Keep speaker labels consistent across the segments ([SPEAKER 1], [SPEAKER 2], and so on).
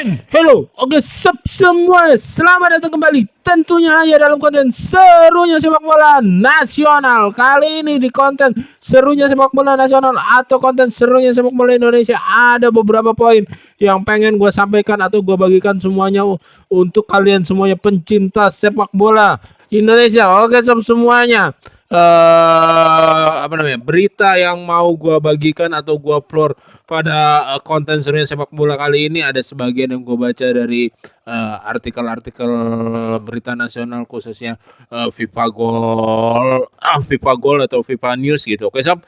[SPEAKER 1] Hello, oke semua, selamat datang kembali tentunya hanya dalam konten serunya sepak bola nasional. Kali ini di konten serunya sepak bola nasional atau konten serunya sepak bola Indonesia ada beberapa poin yang pengen gue sampaikan atau gue bagikan semuanya untuk kalian semuanya pencinta sepak bola Indonesia. Oke semuanya, berita yang mau gue bagikan atau gue upload pada konten serunya sepak bola kali ini ada sebagian yang gue baca dari artikel-artikel berita nasional khususnya FIFA Goal atau FIFA News gitu. Oke sob,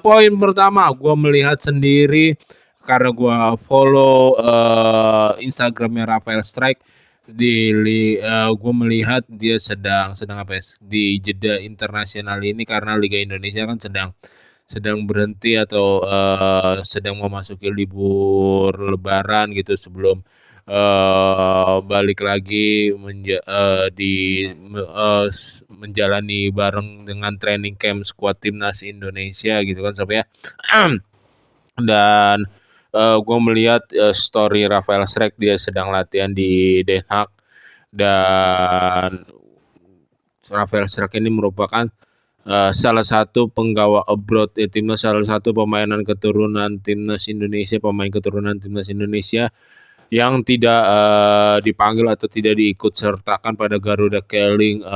[SPEAKER 1] poin pertama gue melihat sendiri karena gue follow Instagramnya Rafael Strike gue melihat dia sedang apa ya, di jeda internasional ini karena Liga Indonesia kan sedang berhenti atau sedang memasuki libur Lebaran gitu sebelum balik lagi menjalani bareng dengan training camp skuad timnas Indonesia gitu kan sob ya. Dan gue melihat story Rafael Strijk, dia sedang latihan di Den Haag dan Rafael Strijk ini merupakan salah satu penggawa abroad timnas, salah satu pemain keturunan timnas Indonesia yang tidak dipanggil atau tidak diikut sertakan pada Garuda Keling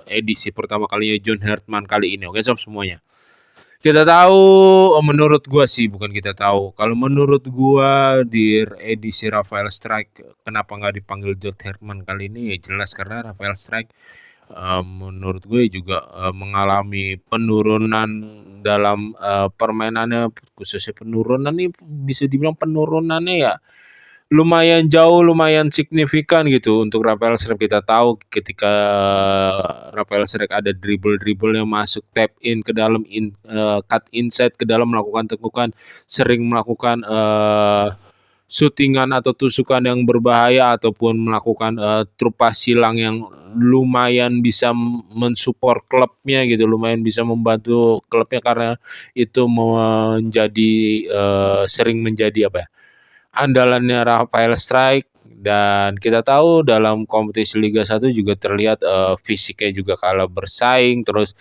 [SPEAKER 1] edisi pertama kalinya John Hertman kali ini. Oke sob semuanya. Kita tahu, menurut gua sih, bukan kita tahu. Kalau menurut gua di edisi Rafael Strijk, kenapa nggak dipanggil John Hertman kali ini? Ya jelas karena Rafael Strijk menurut gue juga mengalami penurunan dalam permainannya, khususnya penurunan nih bisa dibilang penurunannya ya lumayan jauh, lumayan signifikan gitu untuk Rafael Strijk. Kita tahu ketika Rafael Strijk ada dribble yang masuk tap in ke dalam, cut inside ke dalam, melakukan tekukan, sering melakukan shootingan atau tusukan yang berbahaya ataupun melakukan trupas silang yang lumayan bisa mensupport klubnya gitu, lumayan bisa membantu klubnya karena itu sering menjadi andalannya Rafael Strijk. Dan kita tahu dalam kompetisi Liga 1 juga terlihat fisiknya juga kalah bersaing, terus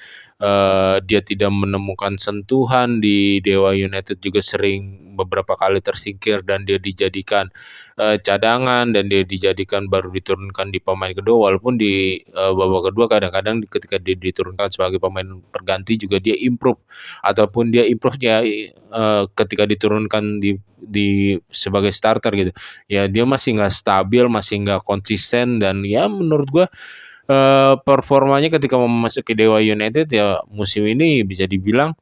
[SPEAKER 1] dia tidak menemukan sentuhan di Dewa United, juga sering beberapa kali tersingkir dan dia dijadikan cadangan dan dia dijadikan baru diturunkan di pemain kedua, walaupun di babak kedua kadang-kadang ketika dia diturunkan sebagai pemain perganti juga dia improve ya ketika diturunkan di sebagai starter gitu. Ya dia masih nggak stabil, masih nggak konsisten, dan ya menurut gua performanya ketika memasuki Dewa United ya musim ini bisa dibilang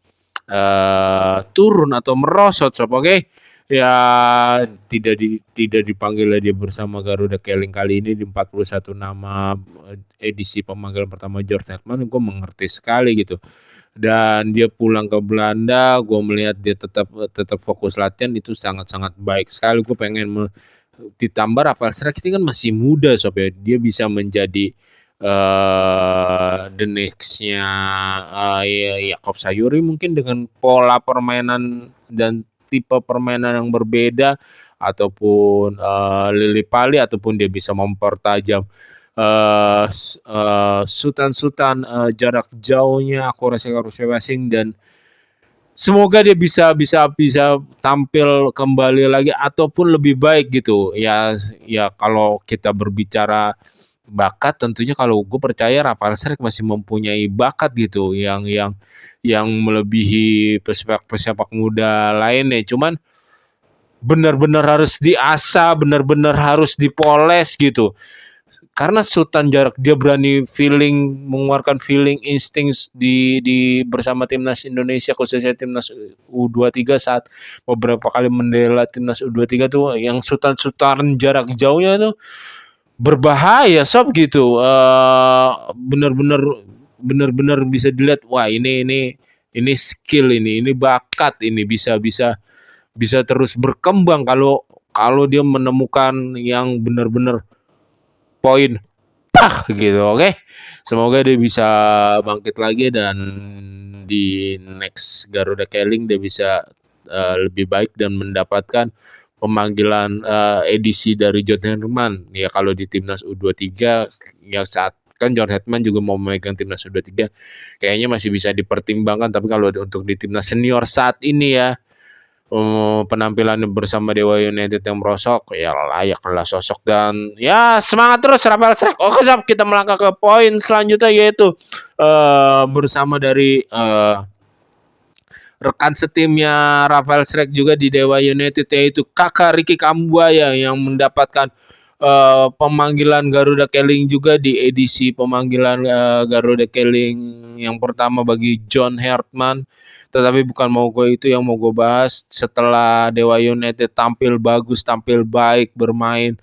[SPEAKER 1] turun atau merosot sob. Oke. Ya tidak dipanggil dia bersama Garuda Keling kali ini di 41 nama edisi pemanggilan pertama George Hertman, gue mengerti sekali gitu. Dan dia pulang ke Belanda, gue melihat dia tetap fokus latihan, itu sangat-sangat baik sekali. Gue pengen ditambah Rafael Strijk ini kan masih muda sob ya, dia bisa menjadi the nextnya Yakob Sayuri mungkin dengan pola permainan dan tipe permainan yang berbeda, ataupun Lili Pali, ataupun dia bisa mempertajam sutan jarak jauhnya, akurasi passing, dan semoga dia bisa tampil kembali lagi ataupun lebih baik gitu. Ya kalau kita berbicara bakat, tentunya kalau gue percaya Rafael Strijk masih mempunyai bakat gitu yang melebihi pesepak muda lainnya. Cuman benar-benar harus diasah, benar-benar harus dipoles gitu. Karena sultan jarak, dia berani mengeluarkan feeling, insting di bersama timnas Indonesia, khususnya timnas U23 saat beberapa kali membela timnas U23 tuh yang sultan jarak jauhnya tuh berbahaya sob gitu. Benar-benar bisa dilihat, wah ini skill, ini bakat, ini bisa terus berkembang kalau dia menemukan yang benar-benar poin gitu. Oke. Semoga dia bisa bangkit lagi dan di next Garuda Keling dia bisa lebih baik dan mendapatkan pemanggilan edisi dari John Herdman. Ya kalau di timnas U23 ya saat kan John Herdman juga mau memegang timnas U23, kayaknya masih bisa dipertimbangkan. Tapi kalau untuk di timnas senior saat ini ya, penampilannya bersama Dewa United yang merosok, ya layaklah sosok. Dan ya semangat terus Rafael Strike. Oke, Sob, kita melangkah ke poin selanjutnya, yaitu bersama dari rekan setimnya Rafael Strike juga di Dewa United, yaitu kakak Ricky Kambuaya yang mendapatkan pemanggilan Garuda Keling juga di edisi pemanggilan Garuda Keling yang pertama bagi John Herdman. Tetapi bukan mau gue itu yang mau gue bahas. Setelah Dewa United tampil bagus, tampil baik, bermain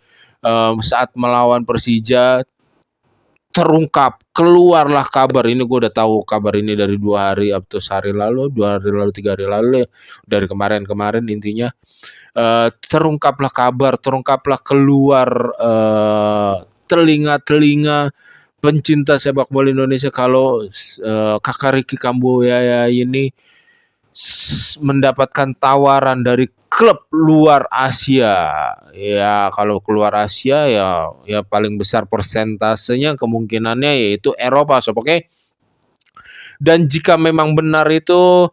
[SPEAKER 1] saat melawan Persija, terungkap, keluarlah kabar ini. Gue udah tahu kabar ini dari 2 hari atau sehari lalu, 2 hari lalu, 3 hari lalu ya, dari kemarin intinya. Terungkaplah kabar, terungkaplah keluar telinga-telinga pencinta sepak bola Indonesia kalau kakak Ricky Kambuaya ini mendapatkan tawaran dari klub luar Asia. Ya kalau keluar Asia ya paling besar persentasenya kemungkinannya yaitu Eropa, Sob, oke? Dan jika memang benar itu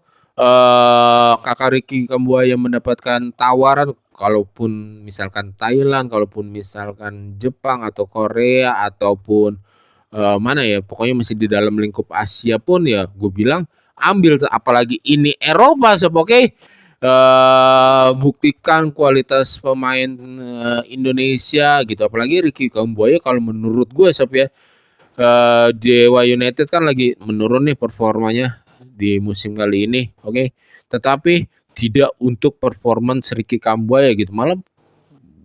[SPEAKER 1] kakak Ricky Kambuaya mendapatkan tawaran, kalaupun misalkan Thailand, kalaupun misalkan Jepang atau Korea ataupun mana ya, pokoknya masih di dalam lingkup Asia pun, ya gue bilang ambil. Apalagi ini Eropa, Sob, oke? Buktikan kualitas pemain Indonesia gitu. Apalagi Ricky Kambuaya kalau menurut gue, Sob, ya, Dewa United kan lagi menurun nih performanya di musim kali ini, oke? Tetapi tidak untuk performance Ricky Kambuaya gitu. Malah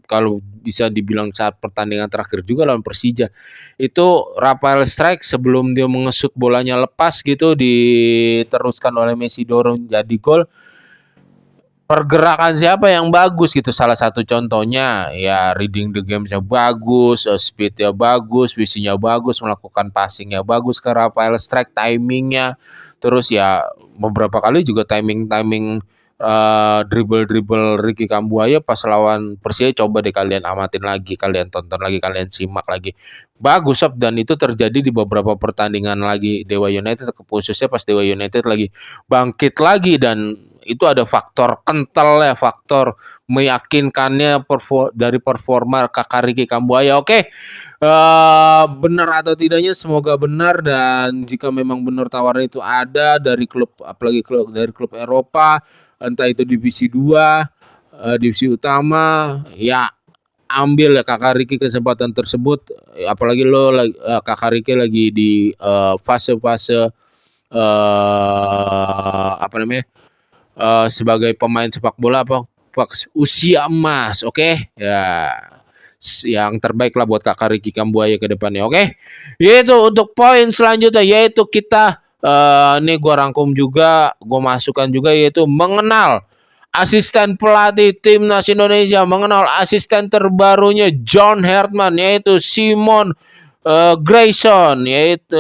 [SPEAKER 1] kalau bisa dibilang saat pertandingan terakhir juga lawan Persija, itu Rafael Strike sebelum dia mengesut bolanya lepas gitu, diteruskan oleh Messi dorong jadi gol. Pergerakan siapa yang bagus gitu, salah satu contohnya ya reading the game-nya bagus, speed-nya bagus, visinya bagus, melakukan passing-nya bagus ke Rafael Strike, timingnya. Terus ya beberapa kali juga timing dribble Ricky Kambuaya pas lawan Persija, coba deh kalian amatin lagi, kalian tonton lagi, kalian simak lagi. Bagus, Sob, dan itu terjadi di beberapa pertandingan lagi Dewa United, khususnya pas Dewa United lagi bangkit lagi. Dan itu ada faktor kental ya, faktor meyakinkannya dari performa kakak Ricky Kambuaya. Oke, benar atau tidaknya semoga benar. Dan jika memang benar tawaran itu ada dari klub, apalagi dari klub Eropa, entah itu divisi 2, divisi utama, ya ambil ya kakak Ricky kesempatan tersebut. Apalagi lo kakak Ricky lagi di fase-fase apa namanya, sebagai pemain sepak bola usia emas, oke? Ya yang terbaik lah buat kakak Ricky Kambuaya ke depannya, oke? Yaitu untuk poin selanjutnya, yaitu kita ini gue rangkum juga, gue masukkan juga, yaitu mengenal asisten pelatih timnas Indonesia, mengenal asisten terbarunya John Herdman, yaitu Simon Grayson, yaitu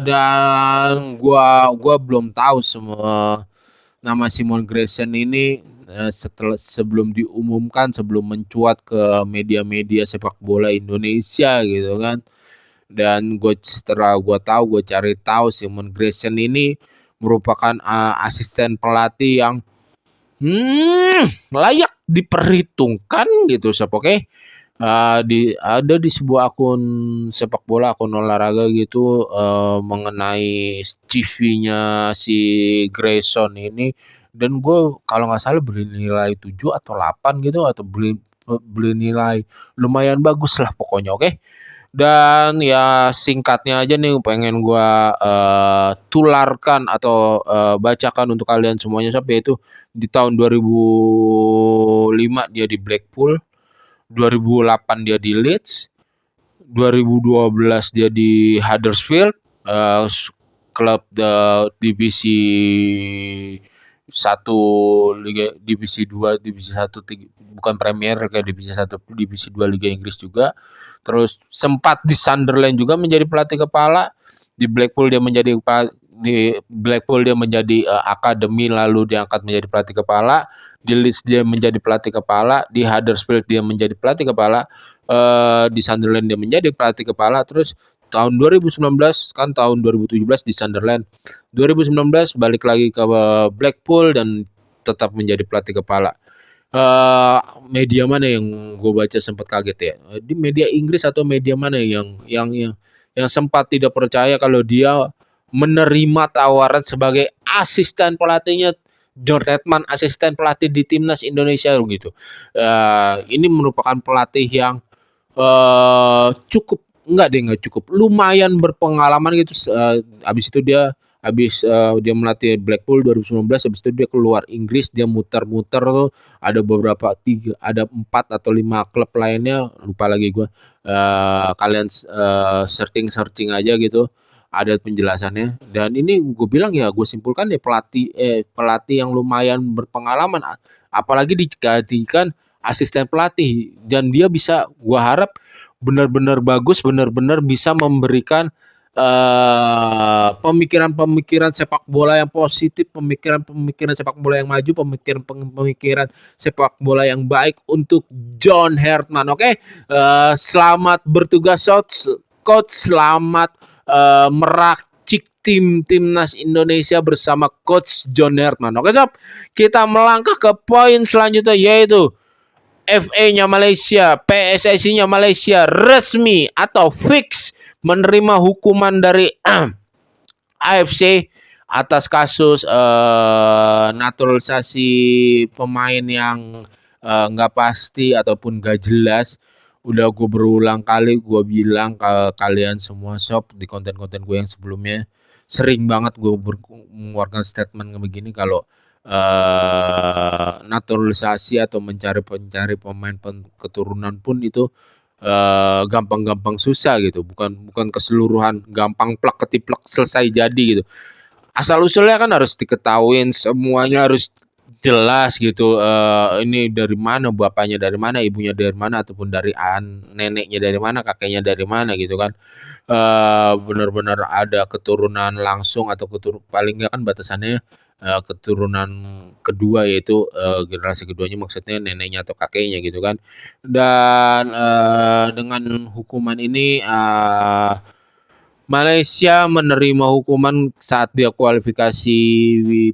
[SPEAKER 1] dan gua belum tahu semua nama Simon Grayson ini sebelum diumumkan, sebelum mencuat ke media-media sepak bola Indonesia gitu kan. Dan setelah gue cari tahu, Simon Grayson ini merupakan asisten pelatih yang layak diperhitungkan gitu, Sob, oke? Ada di sebuah akun sepak bola, akun olahraga gitu, mengenai CV-nya si Grayson ini. Dan gue kalau nggak salah beri nilai 7 atau 8 gitu, atau beli nilai lumayan bagus lah pokoknya, oke? Dan ya singkatnya aja nih pengen gue tularkan atau bacakan untuk kalian semuanya, Sob, yaitu di tahun 2005 dia di Blackpool, 2008 dia di Leeds, 2012 dia di Huddersfield, klub divisi 1 Liga, divisi 2, divisi 1, bukan Premier, kayak divisi 1, divisi 2 Liga Inggris juga. Terus sempat di Sunderland juga menjadi pelatih kepala. Di Blackpool dia menjadi di Blackpool dia menjadi akademi lalu diangkat menjadi pelatih kepala, di Leeds dia menjadi pelatih kepala, di Huddersfield dia menjadi pelatih kepala, di Sunderland dia menjadi pelatih kepala, terus tahun 2019 kan tahun 2017 di Sunderland, 2019 balik lagi ke Blackpool dan tetap menjadi pelatih kepala. Eee, Media mana yang gue baca sempat kaget ya, di media Inggris atau media mana yang sempat tidak percaya kalau dia menerima tawaran sebagai asisten pelatihnya John Redman, asisten pelatih di timnas Indonesia gitu. Ini merupakan pelatih yang cukup enggak cukup, lumayan berpengalaman gitu, habis itu dia melatih Blackpool 2019, habis itu dia keluar Inggris, dia muter-muter tuh, ada 4 atau 5 klub lainnya, lupa lagi gua. Kalian searching aja gitu, ada penjelasannya. Dan ini gue bilang ya, gue simpulkan ya pelatih yang lumayan berpengalaman, apalagi dijadikan asisten pelatih dan dia bisa gua harap benar-benar bagus, benar-benar bisa memberikan pemikiran-pemikiran sepak bola yang positif, pemikiran-pemikiran sepak bola yang maju, pemikiran-pemikiran sepak bola yang baik untuk John Herdman. Oke, selamat bertugas coach, selamat meracik timnas Indonesia bersama coach John Herdman. Oke sob, kita melangkah ke poin selanjutnya yaitu FA-nya Malaysia, PSSI-nya Malaysia resmi atau fix menerima hukuman dari AFC atas kasus naturalisasi pemain yang nggak pasti ataupun nggak jelas. Udah gue berulang kali gue bilang ke kalian semua sob di konten-konten gue yang sebelumnya, sering banget gue mengeluarkan statement begini kalau naturalisasi atau mencari pemain keturunan pun itu gampang-gampang susah gitu, bukan keseluruhan gampang plak ketiplek selesai jadi gitu. Asal usulnya kan harus diketahuin, semuanya harus jelas gitu. Ini dari mana, bapaknya dari mana, ibunya dari mana, ataupun dari neneknya dari mana, kakeknya dari mana gitu kan. Benar-benar ada keturunan langsung atau paling nggak kan batasannya keturunan kedua, yaitu generasi keduanya maksudnya neneknya atau kakeknya gitu kan. Dan dengan hukuman ini Malaysia menerima hukuman saat dia kualifikasi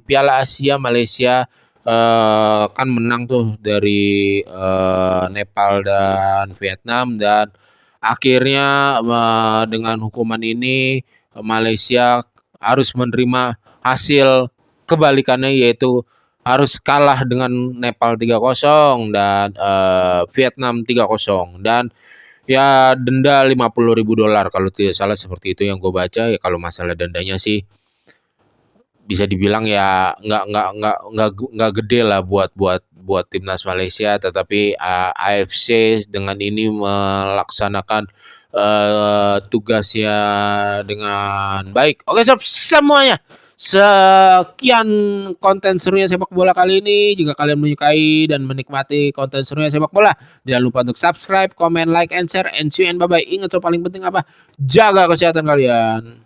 [SPEAKER 1] Piala Asia. Malaysia kan menang tuh dari Nepal dan Vietnam, dan akhirnya dengan hukuman ini Malaysia harus menerima hasil kebalikannya, yaitu harus kalah dengan Nepal 3-0 dan Vietnam 3-0, dan ya denda $50.000 kalau tidak salah, seperti itu yang gue baca ya. Kalau masalah dendanya sih bisa dibilang ya nggak gede lah buat timnas Malaysia, tetapi AFC dengan ini melaksanakan tugasnya dengan baik. Oke sob semuanya, sekian konten serunya sepak bola kali ini. Jika kalian menyukai dan menikmati konten serunya sepak bola, jangan lupa untuk subscribe, comment, like, and share, and see you and bye bye. Ingat sob, paling penting apa? Jaga kesehatan kalian.